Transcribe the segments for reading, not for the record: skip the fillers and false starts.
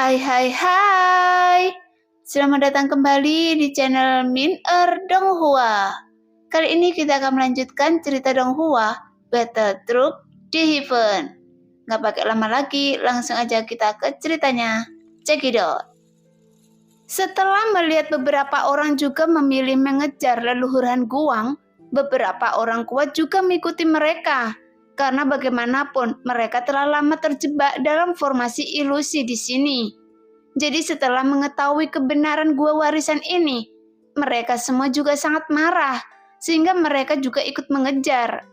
Hai. Selamat datang kembali di channel Min Donghua. Kali ini kita akan melanjutkan cerita Donghua, Battle Troop di Heaven. Nggak pakai lama lagi, langsung aja kita ke ceritanya. Check it out. Setelah melihat beberapa orang juga memilih mengejar leluhur Han Guang, beberapa orang kuat juga mengikuti mereka. Karena bagaimanapun mereka telah lama terjebak dalam formasi ilusi di sini. Jadi setelah mengetahui kebenaran gua warisan ini, mereka semua juga sangat marah, sehingga mereka juga ikut mengejar.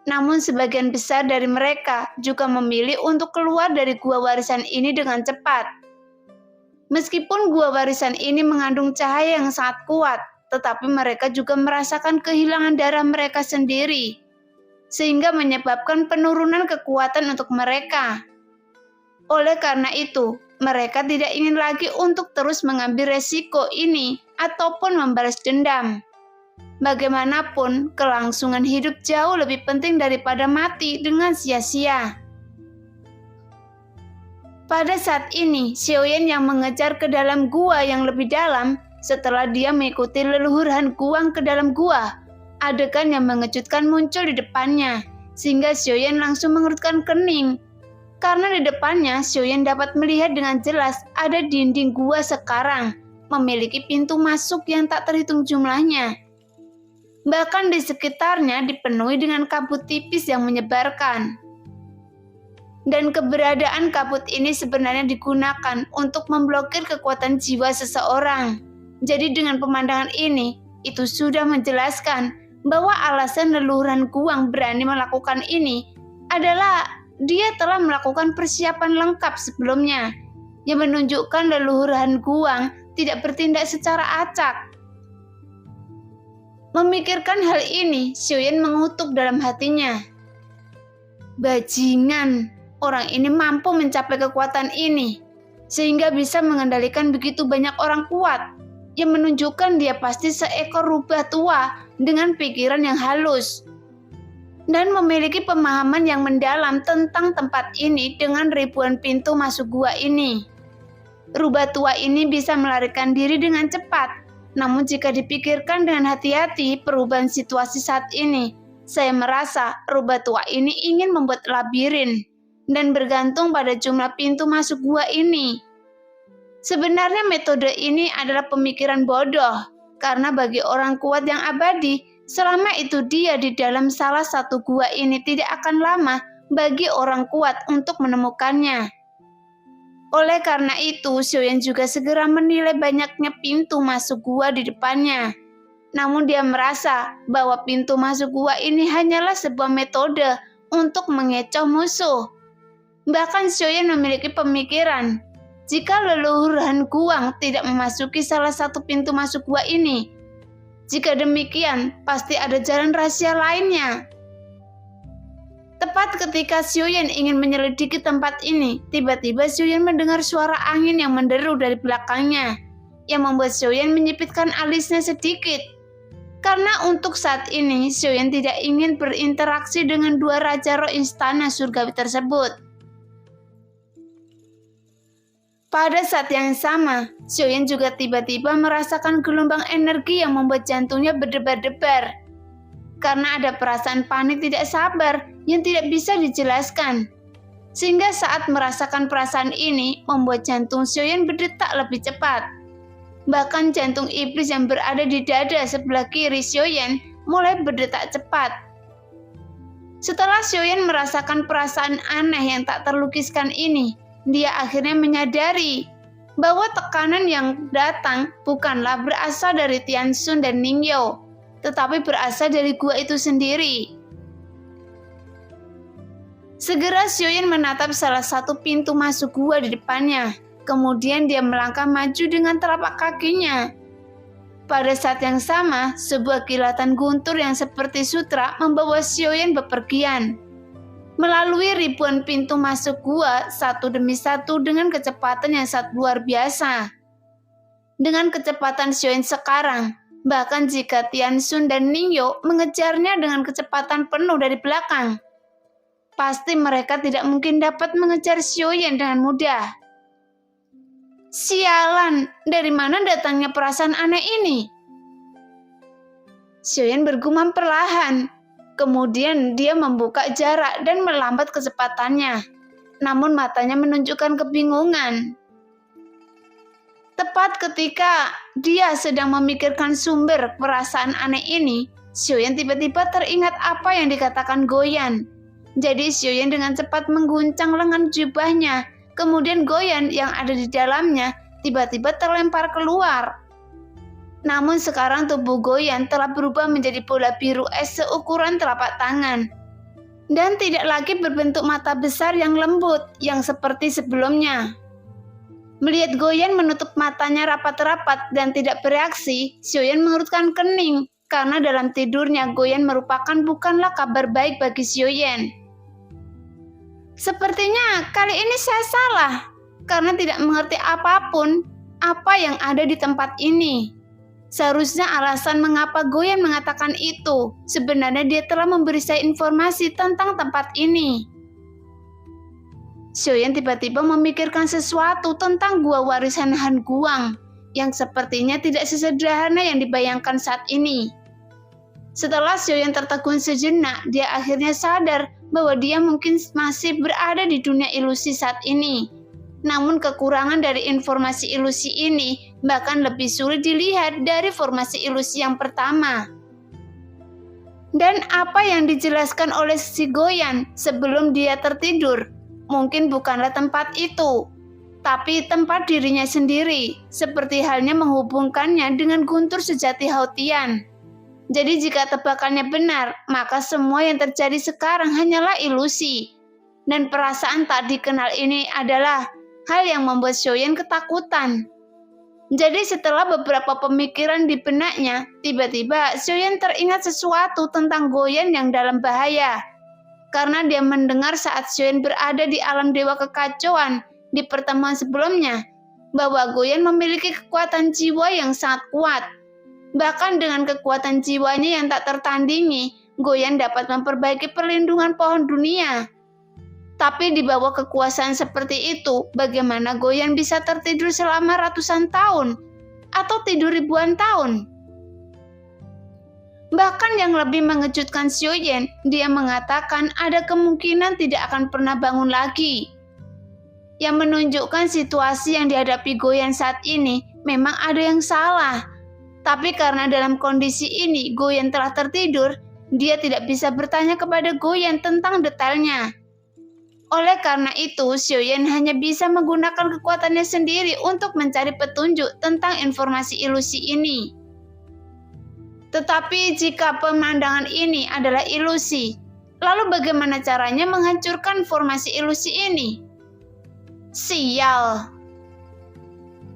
Namun sebagian besar dari mereka juga memilih untuk keluar dari gua warisan ini dengan cepat. Meskipun gua warisan ini mengandung cahaya yang sangat kuat, tetapi mereka juga merasakan kehilangan darah mereka sendiri, sehingga menyebabkan penurunan kekuatan untuk mereka. Oleh karena itu, mereka tidak ingin lagi untuk terus mengambil resiko ini ataupun membalas dendam. Bagaimanapun, kelangsungan hidup jauh lebih penting daripada mati dengan sia-sia. Pada saat ini, Xiaoyan yang mengejar ke dalam gua yang lebih dalam setelah dia mengikuti leluhur Han Guang ke dalam gua. Adegan yang mengejutkan muncul di depannya, sehingga Xiaoyan langsung mengerutkan kening. Karena di depannya, Xiaoyan dapat melihat dengan jelas ada dinding gua sekarang, memiliki pintu masuk yang tak terhitung jumlahnya. Bahkan di sekitarnya dipenuhi dengan kabut tipis yang menyebarkan. Dan keberadaan kabut ini sebenarnya digunakan untuk memblokir kekuatan jiwa seseorang. Jadi dengan pemandangan ini, itu sudah menjelaskan bahwa alasan leluhur Han Guang berani melakukan ini adalah dia telah melakukan persiapan lengkap sebelumnya, yang menunjukkan leluhur Han Guang tidak bertindak secara acak. Memikirkan hal ini, Xiaoyan mengutuk dalam hatinya. Bajingan, orang ini mampu mencapai kekuatan ini, sehingga bisa mengendalikan begitu banyak orang kuat, yang menunjukkan dia pasti seekor rubah tua dengan pikiran yang halus dan memiliki pemahaman yang mendalam tentang tempat ini dengan ribuan pintu masuk gua ini. Rubah tua ini bisa melarikan diri dengan cepat, namun jika dipikirkan dengan hati-hati perubahan situasi saat ini, saya merasa rubah tua ini ingin membuat labirin dan bergantung pada jumlah pintu masuk gua ini. Sebenarnya metode ini adalah pemikiran bodoh, karena bagi orang kuat yang abadi, selama itu dia di dalam salah satu gua ini tidak akan lama bagi orang kuat untuk menemukannya. Oleh karena itu, Xiaoyan juga segera menilai banyaknya pintu masuk gua di depannya. Namun dia merasa bahwa pintu masuk gua ini hanyalah sebuah metode untuk mengecoh musuh. Bahkan Xiaoyan memiliki pemikiran, jika leluhur Han Guang tidak memasuki salah satu pintu masuk gua ini, jika demikian pasti ada jalan rahasia lainnya. Tepat ketika Xiaoyan ingin menyelidiki tempat ini, tiba-tiba Xiaoyan mendengar suara angin yang menderu dari belakangnya, yang membuat Xiaoyan menyipitkan alisnya sedikit. Karena untuk saat ini, Xiaoyan tidak ingin berinteraksi dengan dua raja roh istana surgawi tersebut. Pada saat yang sama, Xiaoyan juga tiba-tiba merasakan gelombang energi yang membuat jantungnya berdebar-debar. Karena ada perasaan panik tidak sabar yang tidak bisa dijelaskan. Sehingga saat merasakan perasaan ini, membuat jantung Xiaoyan berdetak lebih cepat. Bahkan jantung iblis yang berada di dada sebelah kiri Xiaoyan mulai berdetak cepat. Setelah Xiaoyan merasakan perasaan aneh yang tak terlukiskan ini, dia akhirnya menyadari bahwa tekanan yang datang bukanlah berasal dari Tianxun dan Ningyo, tetapi berasal dari gua itu sendiri. Segera Xiaoyan menatap salah satu pintu masuk gua di depannya. Kemudian dia melangkah maju dengan telapak kakinya. Pada saat yang sama, sebuah kilatan guntur yang seperti sutra membawa Xiaoyan bepergian melalui ribuan pintu masuk gua satu demi satu dengan kecepatan yang sangat luar biasa. Dengan kecepatan Xiaoyan sekarang, bahkan jika Tianxun dan Ningyo mengejarnya dengan kecepatan penuh dari belakang, pasti mereka tidak mungkin dapat mengejar Xiaoyan dengan mudah. Sialan, dari mana datangnya perasaan aneh ini? Xiaoyan bergumam perlahan. Kemudian dia membuka jarak dan melambat kecepatannya. Namun matanya menunjukkan kebingungan. Tepat ketika dia sedang memikirkan sumber perasaan aneh ini, Xiaoyan tiba-tiba teringat apa yang dikatakan Goyan. Jadi Xiaoyan dengan cepat mengguncang lengan jubahnya. Kemudian Goyan yang ada di dalamnya tiba-tiba terlempar keluar. Namun sekarang tubuh Goyan telah berubah menjadi bola biru es seukuran telapak tangan. Dan tidak lagi berbentuk mata besar yang lembut yang seperti sebelumnya. Melihat Goyan menutup matanya rapat-rapat dan tidak bereaksi, Xiaoyan mengerutkan kening karena dalam tidurnya Goyan merupakan bukanlah kabar baik bagi Xiaoyan. Sepertinya kali ini saya salah karena tidak mengerti apapun apa yang ada di tempat ini. Seharusnya alasan mengapa Goyan mengatakan itu, sebenarnya dia telah memberi saya informasi tentang tempat ini. Xiaoyan tiba-tiba memikirkan sesuatu tentang gua warisan Han Guang yang sepertinya tidak sesederhana yang dibayangkan saat ini. Setelah Xiaoyan tertegun sejenak, dia akhirnya sadar bahwa dia mungkin masih berada di dunia ilusi saat ini. Namun kekurangan dari informasi ilusi ini bahkan lebih sulit dilihat dari formasi ilusi yang pertama. Dan apa yang dijelaskan oleh si Goyan sebelum dia tertidur mungkin bukanlah tempat itu, tapi tempat dirinya sendiri, seperti halnya menghubungkannya dengan guntur sejati Haotian. Jadi jika tebakannya benar, maka semua yang terjadi sekarang hanyalah ilusi. Dan perasaan tak dikenal ini adalah hal yang membuat Xiaoyan ketakutan. Jadi setelah beberapa pemikiran di benaknya, tiba-tiba Xiaoyan teringat sesuatu tentang Goyan yang dalam bahaya. Karena dia mendengar saat Xiaoyan berada di alam dewa kekacauan di pertemuan sebelumnya, bahwa Goyan memiliki kekuatan jiwa yang sangat kuat. Bahkan dengan kekuatan jiwanya yang tak tertandingi, Goyan dapat memperbaiki perlindungan pohon dunia. Tapi di bawah kekuasaan seperti itu, bagaimana Goyan bisa tertidur selama ratusan tahun? Atau tidur ribuan tahun? Bahkan yang lebih mengejutkan Xiaoyan, dia mengatakan ada kemungkinan tidak akan pernah bangun lagi. Yang menunjukkan situasi yang dihadapi Goyan saat ini memang ada yang salah. Tapi karena dalam kondisi ini Goyan telah tertidur, dia tidak bisa bertanya kepada Goyan tentang detailnya. Oleh karena itu, Xiaoyan hanya bisa menggunakan kekuatannya sendiri untuk mencari petunjuk tentang informasi ilusi ini. Tetapi jika pemandangan ini adalah ilusi, lalu bagaimana caranya menghancurkan formasi ilusi ini? Sial!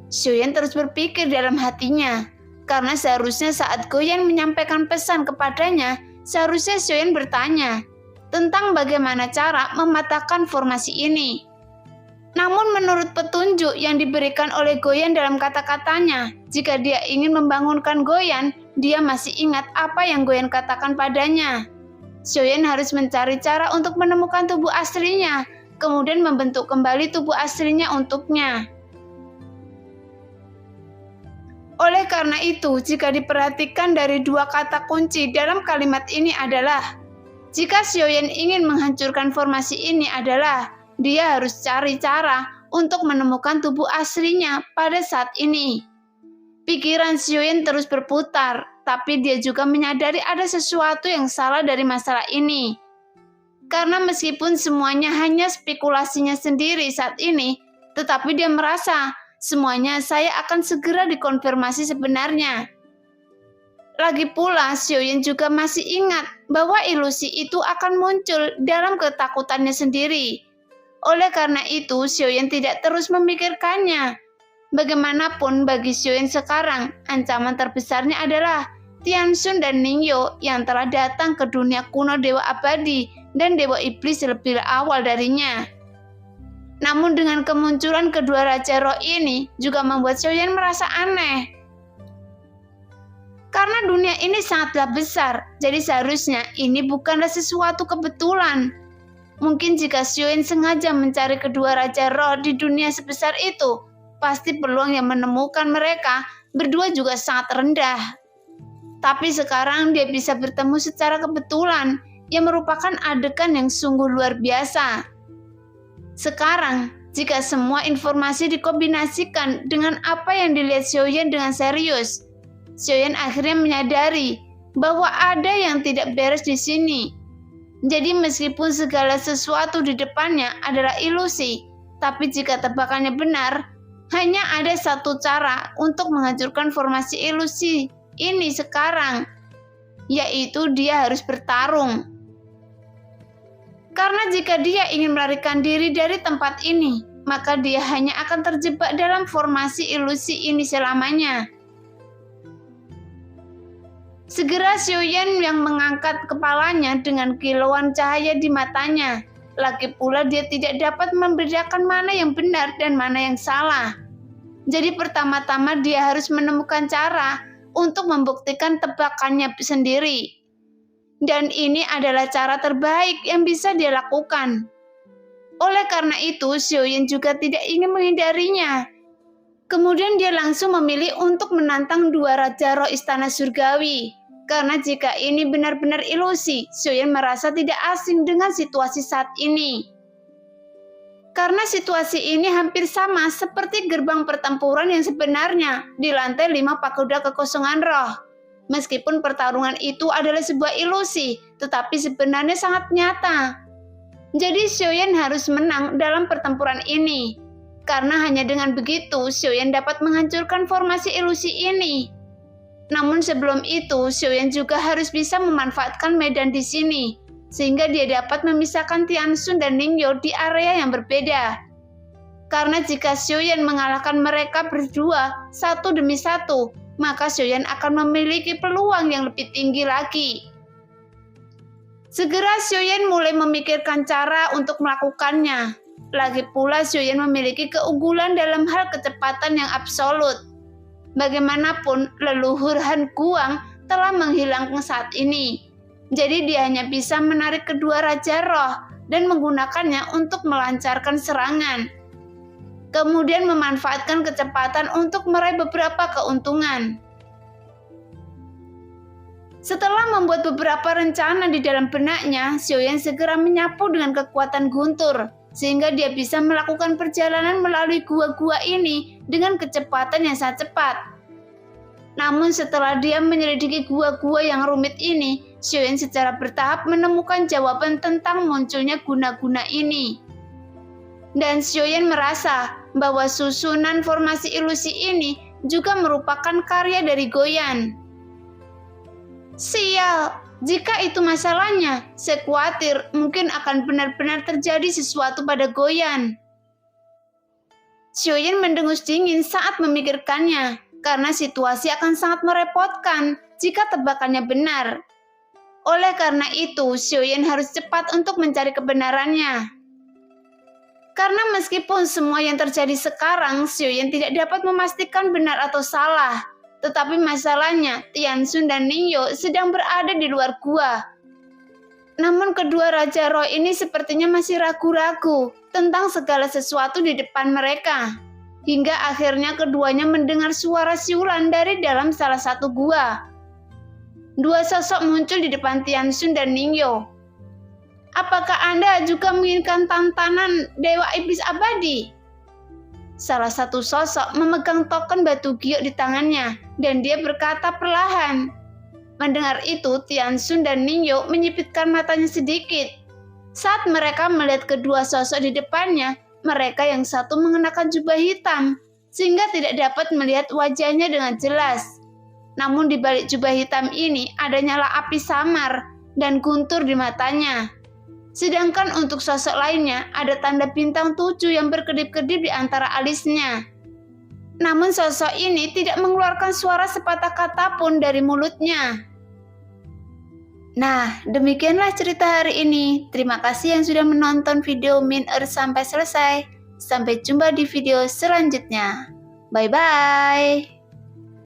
Xiaoyan terus berpikir dalam hatinya, karena seharusnya saat Goyan menyampaikan pesan kepadanya, seharusnya Xiaoyan bertanya tentang bagaimana cara mematahkan formasi ini. Namun menurut petunjuk yang diberikan oleh Goyan dalam kata-katanya, jika dia ingin membangunkan Goyan, dia masih ingat apa yang Goyan katakan padanya. Xiaoyan harus mencari cara untuk menemukan tubuh aslinya, kemudian membentuk kembali tubuh aslinya untuknya. Oleh karena itu, jika diperhatikan dari dua kata kunci dalam kalimat ini adalah, jika Xiaoyan ingin menghancurkan formasi ini adalah, dia harus cari cara untuk menemukan tubuh aslinya pada saat ini. Pikiran Xiaoyan terus berputar, tapi dia juga menyadari ada sesuatu yang salah dari masalah ini. Karena meskipun semuanya hanya spekulasinya sendiri saat ini, tetapi dia merasa semuanya saya akan segera dikonfirmasi sebenarnya. Lagi pula, Xiaoyan juga masih ingat bahwa ilusi itu akan muncul dalam ketakutannya sendiri. Oleh karena itu, Xiaoyan tidak terus memikirkannya. Bagaimanapun bagi Xiaoyan sekarang, ancaman terbesarnya adalah Tianxun dan Ningyo yang telah datang ke dunia kuno Dewa Abadi dan Dewa Iblis lebih awal darinya. Namun dengan kemunculan kedua Raja Roh ini juga membuat Xiaoyan merasa aneh. Karena dunia ini sangatlah besar, jadi seharusnya ini bukanlah sesuatu kebetulan. Mungkin jika Xiaoyan sengaja mencari kedua Raja Roh di dunia sebesar itu, pasti peluang yang menemukan mereka berdua juga sangat rendah. Tapi sekarang dia bisa bertemu secara kebetulan, yang merupakan adegan yang sungguh luar biasa. Sekarang, jika semua informasi dikombinasikan dengan apa yang dilihat Xiaoyan dengan serius, Xiaoyan akhirnya menyadari bahwa ada yang tidak beres di sini. Jadi meskipun segala sesuatu di depannya adalah ilusi, tapi jika tebakannya benar, hanya ada satu cara untuk menghancurkan formasi ilusi ini sekarang, yaitu dia harus bertarung. Karena jika dia ingin melarikan diri dari tempat ini, maka dia hanya akan terjebak dalam formasi ilusi ini selamanya. Segera Xiaoyan yang mengangkat kepalanya dengan kilauan cahaya di matanya. Lagi pula dia tidak dapat membedakan mana yang benar dan mana yang salah. Jadi pertama-tama dia harus menemukan cara untuk membuktikan tebakannya sendiri. Dan ini adalah cara terbaik yang bisa dia lakukan. Oleh karena itu, Xiaoyan juga tidak ingin menghindarinya. Kemudian dia langsung memilih untuk menantang dua Raja Roh Istana Surgawi. Karena jika ini benar-benar ilusi, Xiaoyan merasa tidak asing dengan situasi saat ini. Karena situasi ini hampir sama seperti gerbang pertempuran yang sebenarnya di lantai 5 pagoda kekosongan roh. Meskipun pertarungan itu adalah sebuah ilusi, tetapi sebenarnya sangat nyata. Jadi Xiaoyan harus menang dalam pertempuran ini. Karena hanya dengan begitu, Xiaoyan dapat menghancurkan formasi ilusi ini. Namun sebelum itu, Xiaoyan juga harus bisa memanfaatkan medan di sini, sehingga dia dapat memisahkan Tianxun dan Ningyo di area yang berbeda. Karena jika Xiaoyan mengalahkan mereka berdua satu demi satu, maka Xiaoyan akan memiliki peluang yang lebih tinggi lagi. Segera Xiaoyan mulai memikirkan cara untuk melakukannya. Lagi pula Xiaoyan memiliki keunggulan dalam hal kecepatan yang absolut. Bagaimanapun, leluhur Han Guang telah menghilang saat ini. Jadi dia hanya bisa menarik kedua Raja Roh dan menggunakannya untuk melancarkan serangan. Kemudian memanfaatkan kecepatan untuk meraih beberapa keuntungan. Setelah membuat beberapa rencana di dalam benaknya, Xiaoyan segera menyapu dengan kekuatan guntur, sehingga dia bisa melakukan perjalanan melalui gua-gua ini dengan kecepatan yang sangat cepat. Namun setelah dia menyelidiki gua-gua yang rumit ini, Xiaoyan secara bertahap menemukan jawaban tentang munculnya guna-guna ini. Dan Xiaoyan merasa bahwa susunan formasi ilusi ini juga merupakan karya dari Goyan. Sial, jika itu masalahnya, saya khawatir mungkin akan benar-benar terjadi sesuatu pada Goyan. Xiaoyan mendengus dingin saat memikirkannya, karena situasi akan sangat merepotkan jika tebakannya benar. Oleh karena itu, Xiaoyan harus cepat untuk mencari kebenarannya. Karena meskipun semua yang terjadi sekarang, Xiaoyan tidak dapat memastikan benar atau salah. Tetapi masalahnya, Tianxun dan Ningyo sedang berada di luar gua. Namun kedua Raja Roh ini sepertinya masih ragu-ragu tentang segala sesuatu di depan mereka. Hingga akhirnya keduanya mendengar suara siulan dari dalam salah satu gua. Dua sosok muncul di depan Tianxun dan Ningyo. Apakah Anda juga menginginkan tantanan Dewa Iblis Abadi? Salah satu sosok memegang token batu giok di tangannya, dan dia berkata perlahan. Mendengar itu, Tianxun dan Ningyo menyipitkan matanya sedikit. Saat mereka melihat kedua sosok di depannya, mereka yang satu mengenakan jubah hitam, sehingga tidak dapat melihat wajahnya dengan jelas. Namun di balik jubah hitam ini ada nyala api samar dan guntur di matanya. Sedangkan untuk sosok lainnya ada tanda bintang 7 yang berkedip-kedip di antara alisnya. Namun sosok ini tidak mengeluarkan suara sepatah kata pun dari mulutnya. Nah, demikianlah cerita hari ini. Terima kasih yang sudah menonton video Min Earth sampai selesai. Sampai jumpa di video selanjutnya. Bye-bye.